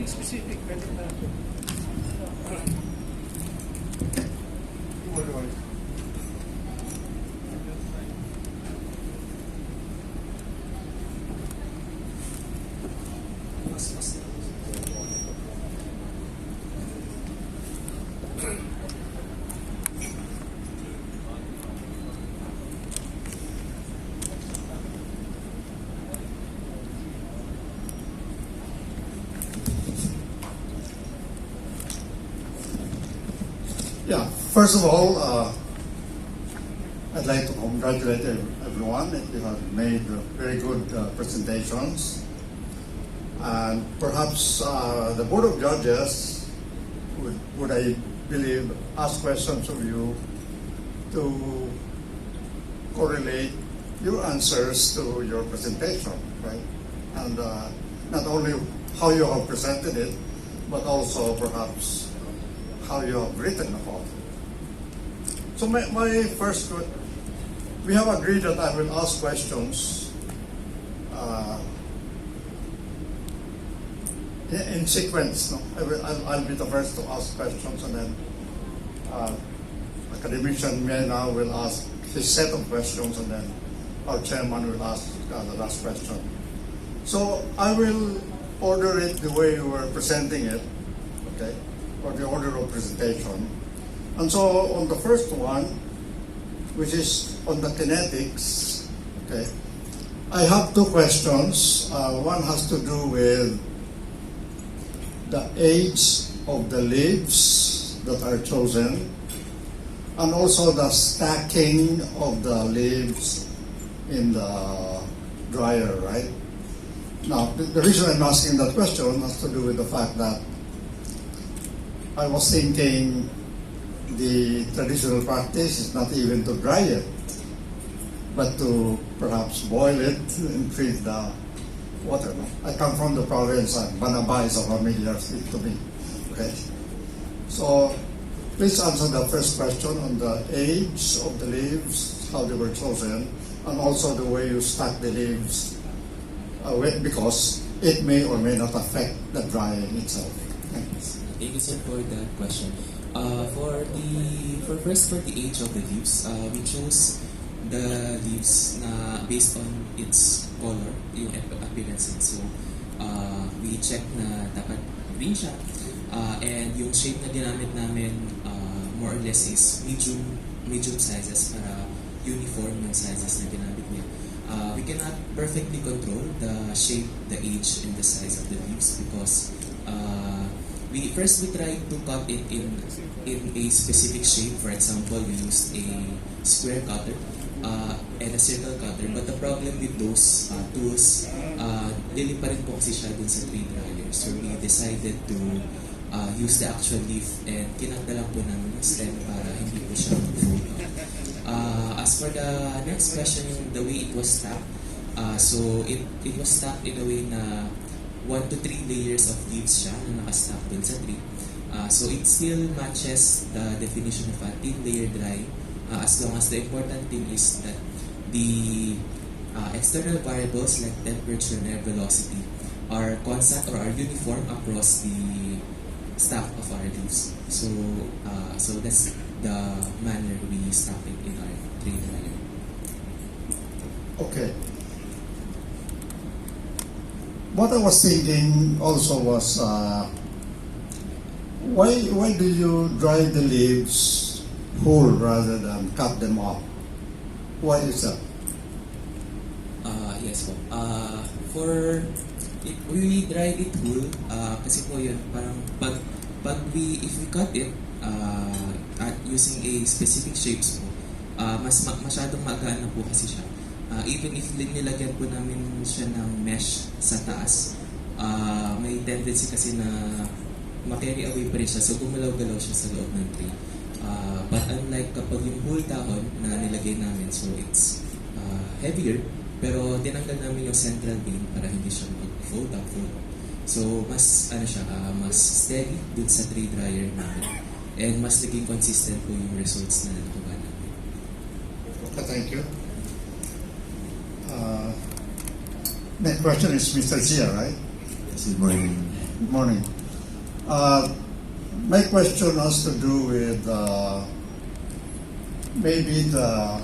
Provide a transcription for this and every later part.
something specific. Pwede na. Yeah, first of all, I'd like to congratulate everyone. You have made very good presentations. And perhaps the Board of Judges would I believe, ask questions of you to correlate your answers to your presentation, right? And not only how you have presented it, but also perhaps how you have written about it. So my first, we have agreed that I will ask questions in sequence. No? I'll be the first to ask questions, and then academician Mena will ask his set of questions, and then our chairman will ask the last question. So I will order it the way you were presenting it, okay? Or the order of presentation. And so on the first one, which is on the kinetics, okay, I have two questions. One has to do with the age of the leaves that are chosen, and also the stacking of the leaves in the dryer, right? Now, the reason I'm asking that question has to do with the fact that I was thinking the traditional practice is not even to dry it, but to perhaps boil it and treat the water. I come from the province, and Banaba is a familiar thing to me. Okay? So, please answer the first question on the age of the leaves, how they were chosen, and also the way you stack the leaves, because it may or may not affect the drying itself. Thanks. Thank you, sir, for that question. For the age of the leaves, we chose the leaves based on its color, yung appearance. So, we check na dapat green siya. And yung shape na ginamit namin, more or less is medium sizes para uniform yung sizes na ginamit niya. We cannot perfectly control the shape, the age, and the size of the leaves because we try to cut it in a specific shape. For example, we used a square cutter and a circle cutter. But the problem with those tools, dili pa rin po kasi siya dun sa tree dryer. So we decided to use the actual leaf and kinakta lang po namin yung stem para hindi po siya mag-fold. As for the next question, the way it was stacked, so it was stacked in a way na 1 to 3 layers of leaves siya na nakastack dun sa tree. So it still matches the definition of a thin layer dry as long as the important thing is that the external variables like temperature and air velocity are constant or are uniform across the stack of our leaves. So that's the manner we stack it in our tree dryer. Okay. What I was thinking also was, why do you dry the leaves whole rather than cut them off? Why is that? Yes po. We dry it whole, kasi po yun, parang if we cut it at using a specific shapes po, masyadong magaan na po kasi siya. Even if nilagyan po namin siya ng mesh sa taas, may tendency kasi na ma-carry away pa rin siya, so gumalaw-galaw siya sa loob ng tree. But unlike kapag yung whole dahon na nilagay namin, so it's heavier, pero tinanggal namin yung central beam para hindi siya mag-fold up. So mas mas steady dun sa tree dryer namin, and mas naging consistent po yung results na nakuha namin. Okay, thank you. Next question is Mr. Zia, right? Good morning. Good morning. My question has to do with maybe the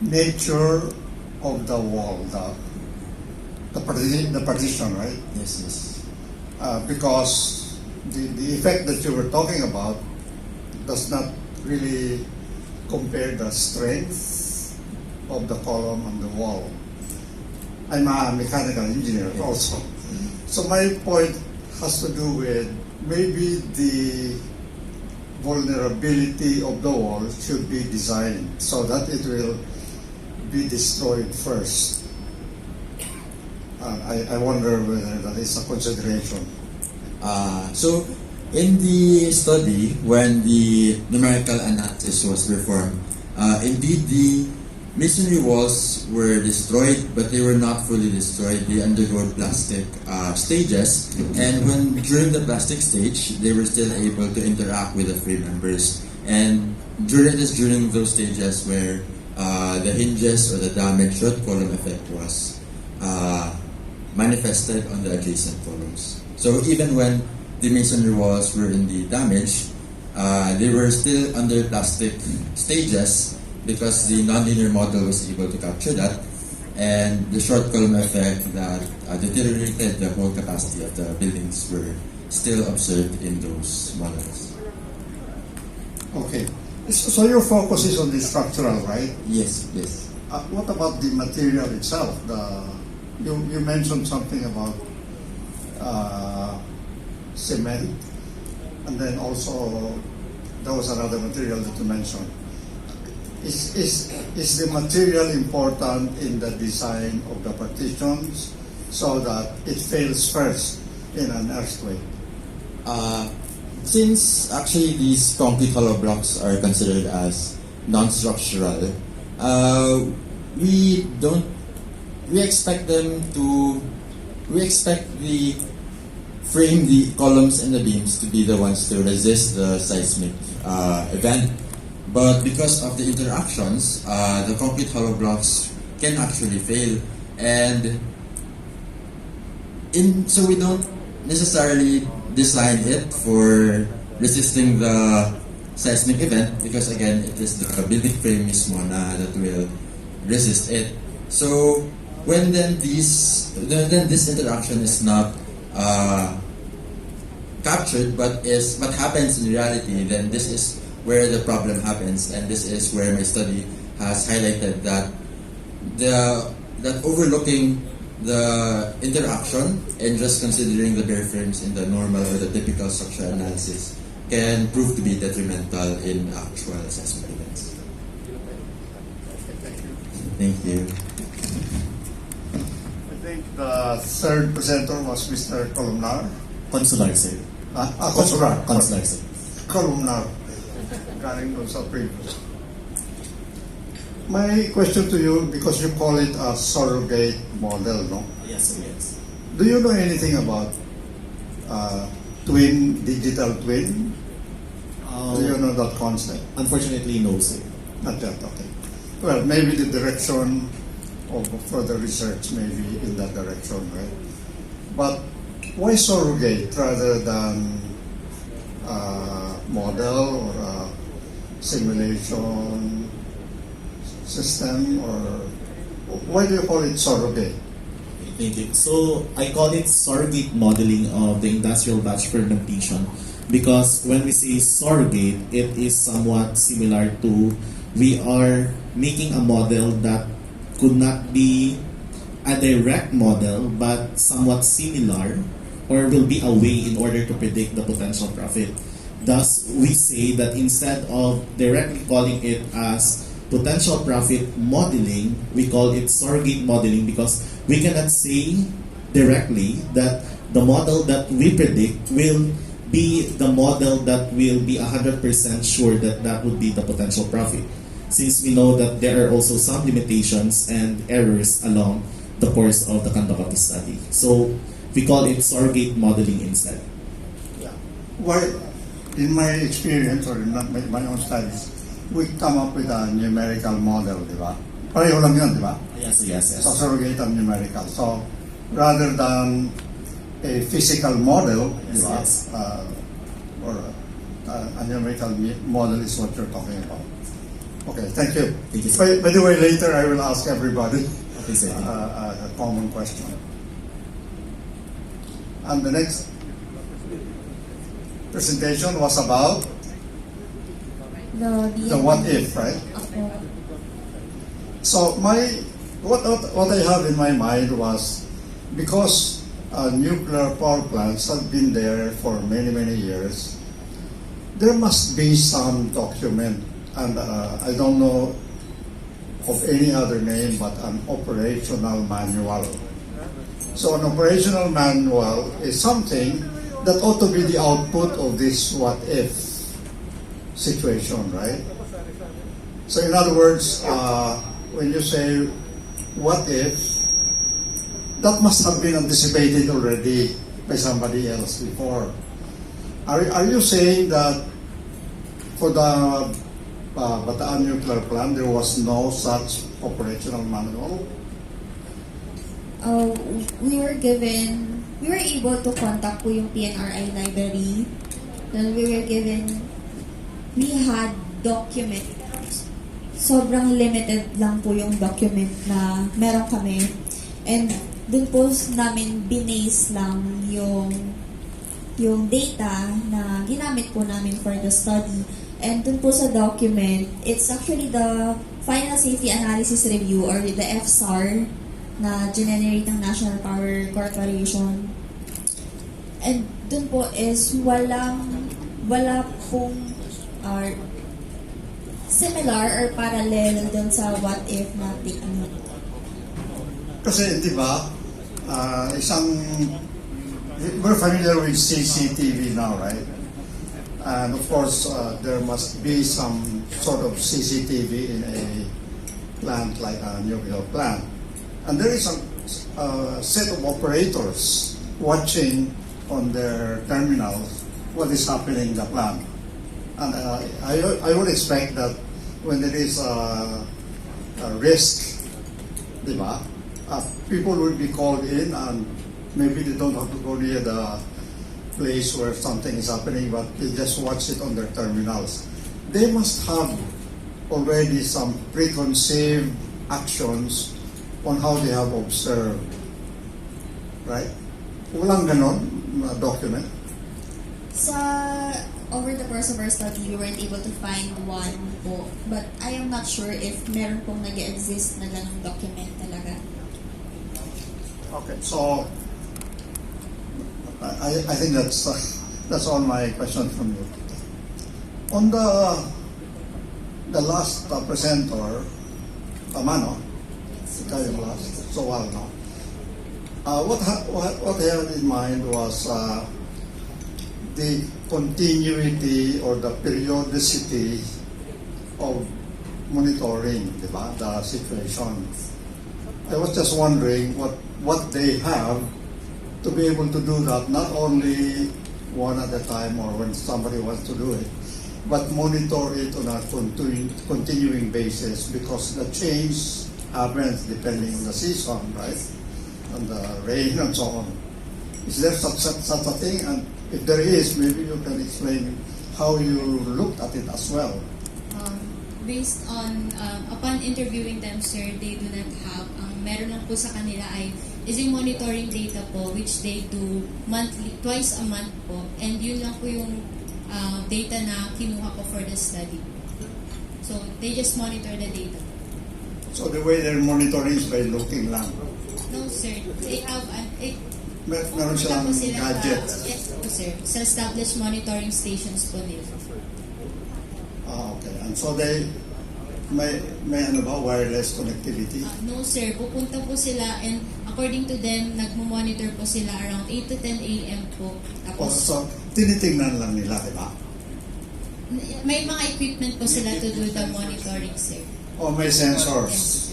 nature of the wall, the partition, right? Yes, yes. Because the effect that you were talking about does not really compare the strength of the column on the wall. I'm a mechanical engineer also. So my point has to do with maybe the vulnerability of the wall should be designed so that it will be destroyed first. I wonder whether that is a consideration. So, in the study, when the numerical analysis was performed, indeed the masonry walls were destroyed, but they were not fully destroyed. They undergo plastic stages, and when during the plastic stage, they were still able to interact with the frame members. And during those stages where the hinges or the damaged short column effect was manifested on the adjacent columns. So even when the masonry walls were in the damage, they were still under plastic stages because the nonlinear model was able to capture that, and the short column effect that deteriorated the whole capacity of the buildings were still observed in those models. Okay. So your focus is on the structural, right? Yes, yes. What about the material itself? You mentioned something about cement, and then also there was another material that you mentioned. Is the material important in the design of the partitions so that it fails first in an earthquake? Since actually these concrete hollow blocks are considered as non-structural, we expect the frame, the columns and the beams to be the ones to resist the seismic event. But because of the interactions, the concrete hollow blocks can actually fail, and so we don't necessarily design it for resisting the seismic event, because again, it is the building frame mismo that will resist it. So when then this interaction is not captured, but happens in reality, then this is where the problem happens, and this is where my study has highlighted that that overlooking the interaction and just considering the bare frames in the normal or the typical structural analysis can prove to be detrimental in actual assessment events. Thank you. I think the third presenter was Mr. Columnar. Consular, sir. Consular. Consular, sir. Columnar. Galing doon sa previous. My question to you, because you call it a surrogate model, no? Yes, sir, yes. Do you know anything about digital twin? Do you know that concept? Unfortunately, no, sir. Not yet, okay. Well, maybe the direction of further research may be in that direction, right? But why surrogate rather than model or a simulation system, or why do you call it surrogate? Thank you. So, I call it surrogate modeling of the industrial batch fermentation because when we say surrogate, it is somewhat similar to we are making a model that could not be a direct model but somewhat similar, or will be a way in order to predict the potential profit. Thus, we say that instead of directly calling it as potential profit modeling, we call it surrogate modeling because we cannot say directly that the model that we predict will be the model that will be 100% sure that that would be the potential profit, since we know that there are also some limitations and errors along the course of the conduct of the study. So we call it surrogate modeling instead. Yeah. Why, in my experience or in my own studies, we come up with a numerical model, di ba? Pareho lang yun, di ba? Yes, yes, yes. So surrogate and numerical. So rather than a physical model, di Yes, ba? yes. Or a numerical model is what you're talking about. Okay, thank you. Thank you, sir. By the way, later I will ask everybody Okay, sir. a common question. And the next presentation was about the what if, right? So what I have in my mind was, because nuclear power plants have been there for many years, there must be some document, and I don't know of any other name but an operational manual. So an operational manual is something that ought to be the output of this what if situation, right? So in other words, when you say what if, that must have been anticipated already by somebody else before. Are you saying that for the Bataan nuclear plant there was no such operational manual? We were able to contact po yung PNRI library. Then we had document. Sobrang limited lang po yung document na meron kami. And dun po namin binase lang yung data na ginamit po namin for the study. And dun po sa document, it's actually the Final Safety Analysis Review or the FSAR na generate ng National Power Corporation. And dun po is wala pong similar or parallel dun sa what if na technique. Kasi di ba, we're familiar with CCTV now, right? And of course, there must be some sort of CCTV in a plant like a nuclear plant. And there is a set of operators watching on their terminals what is happening in the plant. And I would expect that when there is a risk, di ba, people will be called in, and maybe they don't have to go near the place where something is happening, but they just watch it on their terminals. They must have already some preconceived actions on how they have observed. Right? Walang ganon na document. Over the course of our study, we weren't able to find one po. But I am not sure if meron pong nag-exist na ganong document talaga. Okay, so I think that's all my question from you. On the last presenter, Amano, ikaw yung last, so well now. What I had in mind was the continuity or the periodicity of monitoring, diba, the situation. I was just wondering what they have to be able to do that, not only one at a time or when somebody wants to do it, but monitor it on a continuing basis, because the change happens depending on the season, right? And the rain and so on. Is there such a thing? And if there is, maybe you can explain how you looked at it as well. Based on, upon interviewing them, sir, they do not have, meron lang po sa kanila is yung monitoring data po, which they do monthly, twice a month po. And yun lang po yung data na kinuha ko for the study. So, they just monitor the data. So the way they're monitoring is by looking lang. No, sir. They have Meron silang gadget. Yes po, sir. Sa established monitoring stations po nila. Okay. And so they may ano ba, wireless connectivity? No, sir. Pupunta po sila, and according to them, nagmo-monitor po sila around 8 to 10 a.m. po. Tapos, So tinitingnan lang nila, di ba? may mga equipment po sila to do the monitoring, sir. O may sensors.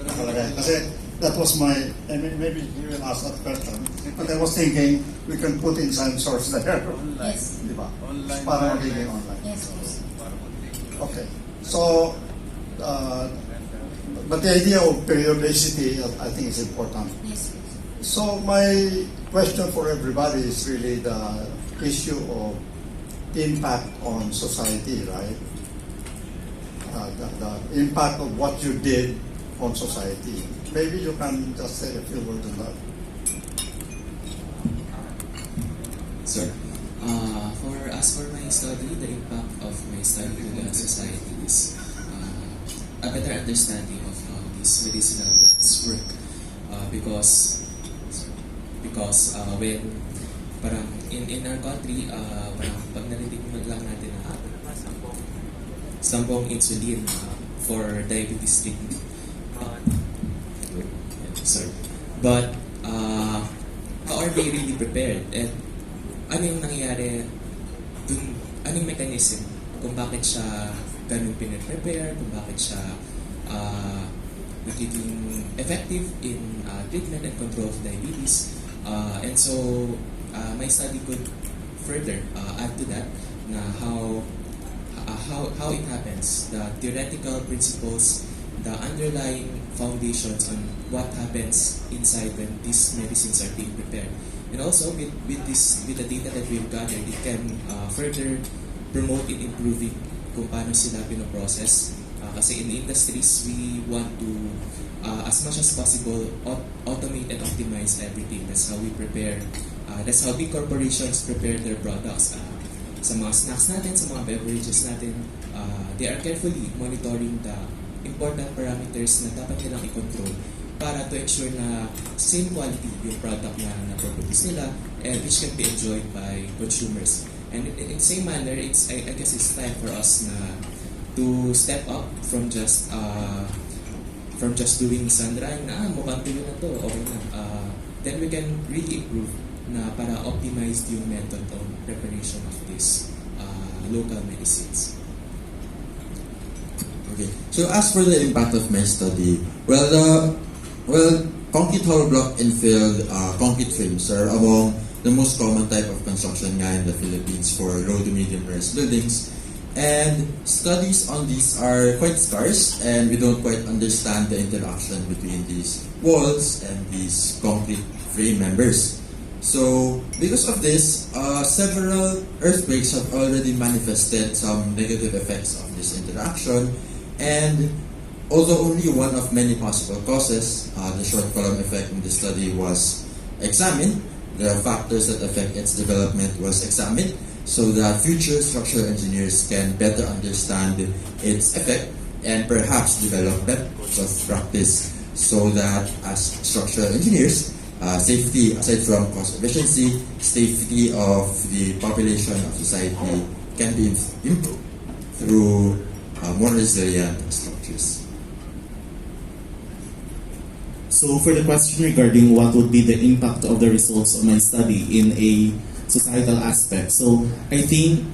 Nakalagay. Kasi that was my, maybe you will ask that question, but I was thinking we can put in sensors there. Yes. Di ba? Para magiging online. Yes, po, sir. Okay. So, but the idea of periodicity, I think, is important. Yes, po, sir. So my question for everybody is really the issue of impact on society, right? The impact of what you did on society. Maybe you can just say a few words on that. Sir, as for my study, the impact of my study to the society is a better understanding of how these medicinal plants work. Because when parang in our country, parang pag narinig mo lang natin na sampung insulin for diabetes treatment. Sorry. But how are they really prepared? And ano yung nangyayari dun, anong mechanism kung bakit siya ganun pinaprepare, kung bakit siya nagiging effective in treatment and control of diabetes. And so my study could further add to that na how it happens, the theoretical principles, the underlying foundations on what happens inside when these medicines are being prepared. And also with the data that we've gathered, it can further promote in improving kung paano sila pinoprocess. Kasi in the industries, we want to, as much as possible, automate and optimize everything. That's how we prepare, that's how big corporations prepare their products. Sa mga snacks natin, sa mga beverages natin, they are carefully monitoring the important parameters na dapat nilang i-control para to ensure na same quality yung product na na-produce nila and which can be enjoyed by consumers. And in the same manner, I guess it's time for us na to step up from just doing sun-drying na mukhang tuloy na to, okay na. Then we can really improve na para optimize yung method of preparation of these local medicines. Okay. So as for the impact of my study, concrete hollow block infilled concrete frames are among the most common type of construction nga in the Philippines for low to medium rise buildings. And studies on these are quite scarce, and we don't quite understand the interaction between these walls and these concrete frame members. So, because of this, several earthquakes have already manifested some negative effects of this interaction, and although only one of many possible causes, the short column effect in the study was examined, the factors that affect its development was examined, so that future structural engineers can better understand its effect and perhaps develop methods of practice so that as structural engineers, safety, aside from cost efficiency, safety of the population of society can be improved through more resilient structures. So for the question regarding what would be the impact of the results of my study in a societal aspect, so I think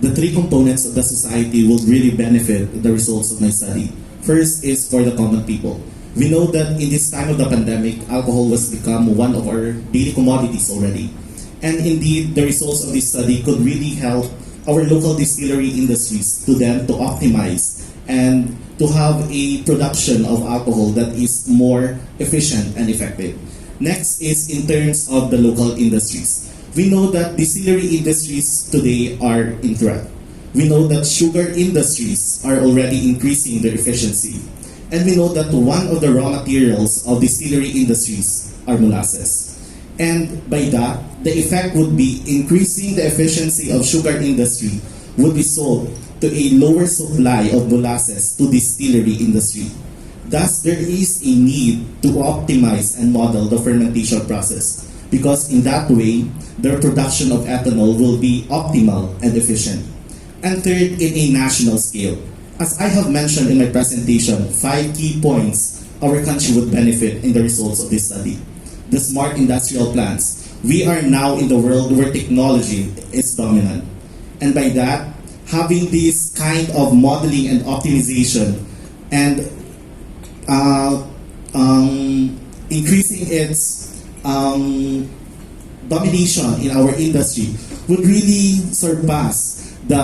the three components of the society will really benefit the results of my study. First is for the common people. We know that in this time of the pandemic, alcohol has become one of our daily commodities already. And indeed, the results of this study could really help our local distillery industries to optimize and to have a production of alcohol that is more efficient and effective. Next is in terms of the local industries. We know that distillery industries today are in threat. We know that sugar industries are already increasing their efficiency. And we know that one of the raw materials of distillery industries are molasses. And by that, the effect would be increasing the efficiency of sugar industry would be sold to a lower supply of molasses to distillery industry. Thus, there is a need to optimize and model the fermentation process because in that way, their production of ethanol will be optimal and efficient. And third, in a national scale. As I have mentioned in my presentation, 5 key points our country would benefit in the results of this study. The smart industrial plants. We are now in the world where technology is dominant. And by that, having this kind of modeling and optimization and increasing its domination in our industry would really surpass the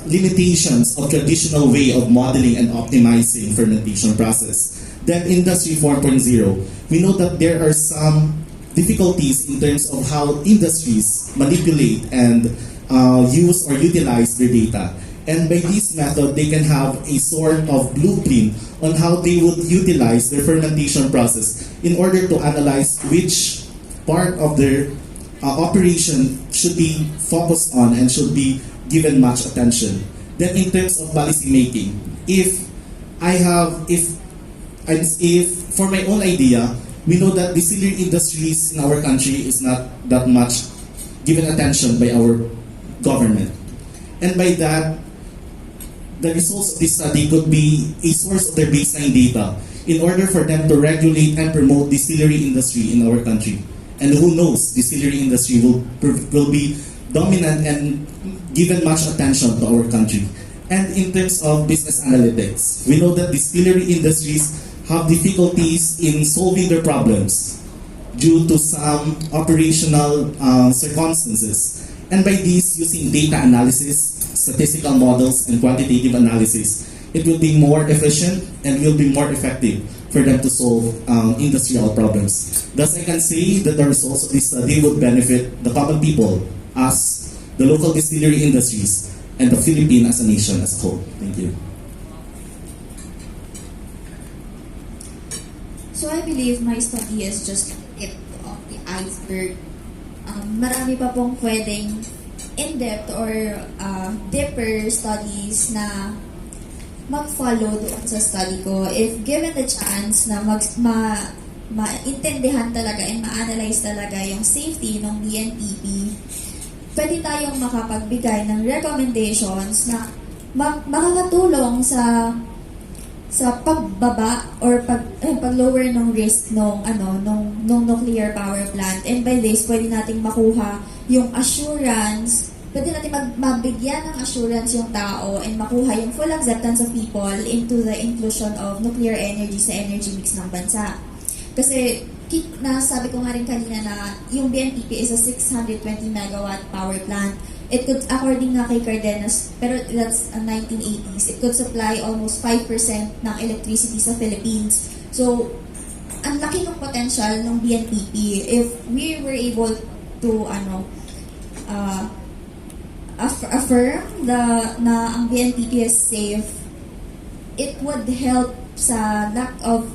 limitations of traditional way of modeling and optimizing fermentation process. Then Industry 4.0, we know that there are some difficulties in terms of how industries manipulate and use or utilize their data. And by this method, they can have a sort of blueprint on how they would utilize their fermentation process in order to analyze which part of their operation should be focused on and should be given much attention. Then in terms of policy making, if for my own idea, we know that distillery industries in our country is not that much given attention by our government. And by that, the results of this study could be a source of their baseline data in order for them to regulate and promote distillery industry in our country. And who knows, distillery industry will be dominant and given much attention to our country. And in terms of business analytics, we know that distillery industries have difficulties in solving their problems due to some operational circumstances. And by this, using data analysis, statistical models, and quantitative analysis, it will be more efficient and will be more effective for them to solve industrial problems. Thus, I can say that the results of this study would benefit the common people, us, the local distillery industries, and the Philippines as a nation as a whole. Thank you. So I believe my study is just the tip of the iceberg. Marami pa pong pwedeng in-depth or deeper studies na mag-follow doon sa study ko. If given the chance na maintindihan talaga and ma-analyze talaga yung safety ng BNPP, pwede tayong makapagbigay ng recommendations na makakatulong sa pagbaba or pag-lower ng risk nung nuclear power plant. And by this, pwede nating makuha yung assurance, pwede natin mabigyan ng assurance yung tao and makuha yung full acceptance of people into the inclusion of nuclear energy sa energy mix ng bansa. Kasi sabi ko nga rin kanina na yung BNPP is a 620 megawatt power plant. It could, according nga kay Cardenas, pero that's 1980s, it could supply almost 5% ng electricity sa Philippines. So, ang laki ng potential ng BNPP. If we were able to affirm na ang BNPP is safe, it would help sa lack of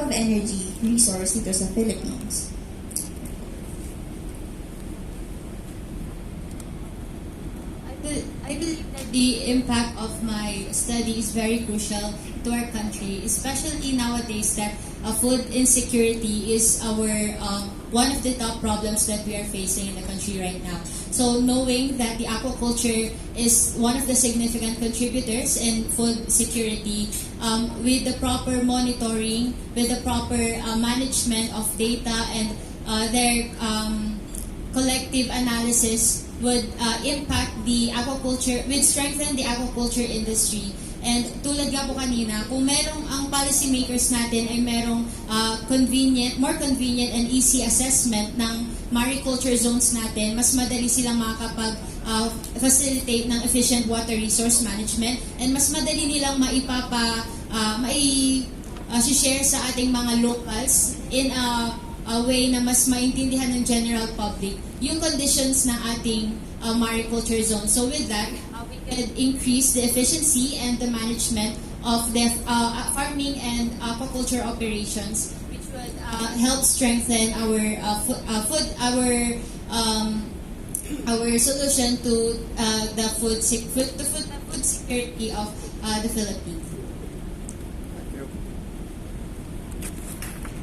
energy resource dito sa Philippines. I believe that the impact of my study is very crucial to our country, especially nowadays that food insecurity is our one of the top problems that we are facing in the country right now. So knowing that the aquaculture is one of the significant contributors in food security, with the proper monitoring, with the proper management of data and their collective analysis would impact the aquaculture, would strengthen the aquaculture industry. And tulad nga po kanina, kung merong ang policymakers natin ay merong more convenient and easy assessment ng mariculture zones natin, mas madali silang makakapag-facilitate ng efficient water resource management and mas madali nilang share sa ating mga locals in a way na mas maintindihan ng general public yung conditions ng ating mariculture zone. So with that, we could increase the efficiency and the management of the farming and aquaculture operations, which would help strengthen our solution to the food security of the Philippines.